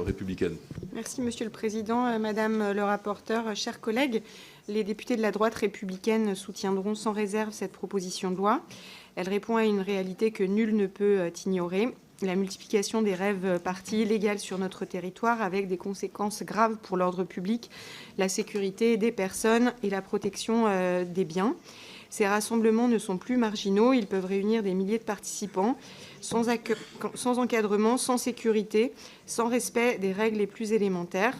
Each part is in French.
républicaine. Merci Monsieur le Président, Madame le rapporteur, chers collègues. Les députés de la droite républicaine soutiendront sans réserve cette proposition de loi. Elle répond à une réalité que nul ne peut ignorer. La multiplication des rêves parties illégales sur notre territoire avec des conséquences graves pour l'ordre public, la sécurité des personnes et la protection des biens. Ces rassemblements ne sont plus marginaux, ils peuvent réunir des milliers de participants sans encadrement, sans sécurité, sans respect des règles les plus élémentaires.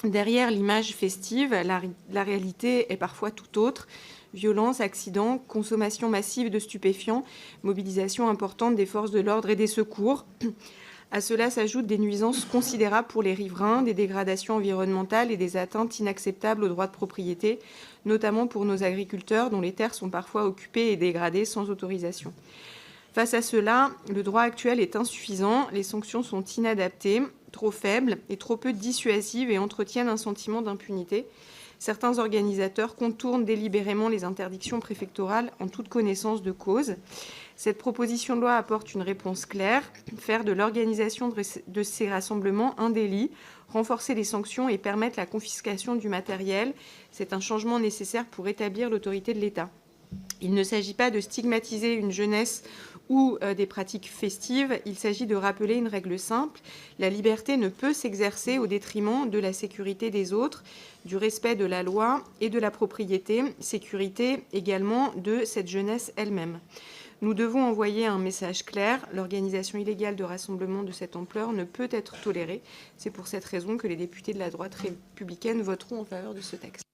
Derrière l'image festive, la réalité est parfois tout autre. Violence, accidents, consommation massive de stupéfiants, mobilisation importante des forces de l'ordre et des secours. À cela s'ajoutent des nuisances considérables pour les riverains, des dégradations environnementales et des atteintes inacceptables aux droits de propriété, notamment pour nos agriculteurs dont les terres sont parfois occupées et dégradées sans autorisation. Face à cela, le droit actuel est insuffisant, les sanctions sont inadaptées, trop faibles et trop peu dissuasives et entretiennent un sentiment d'impunité. Certains organisateurs contournent délibérément les interdictions préfectorales en toute connaissance de cause. Cette proposition de loi apporte une réponse claire, faire de l'organisation de ces rassemblements un délit, renforcer les sanctions et permettre la confiscation du matériel. C'est un changement nécessaire pour rétablir l'autorité de l'État. Il ne s'agit pas de stigmatiser une jeunesse ou des pratiques festives, il s'agit de rappeler une règle simple. La liberté ne peut s'exercer au détriment de la sécurité des autres, du respect de la loi et de la propriété, sécurité également de cette jeunesse elle-même. Nous devons envoyer un message clair. L'organisation illégale de rassemblements de cette ampleur ne peut être tolérée. C'est pour cette raison que les députés de la droite républicaine voteront en faveur de ce texte.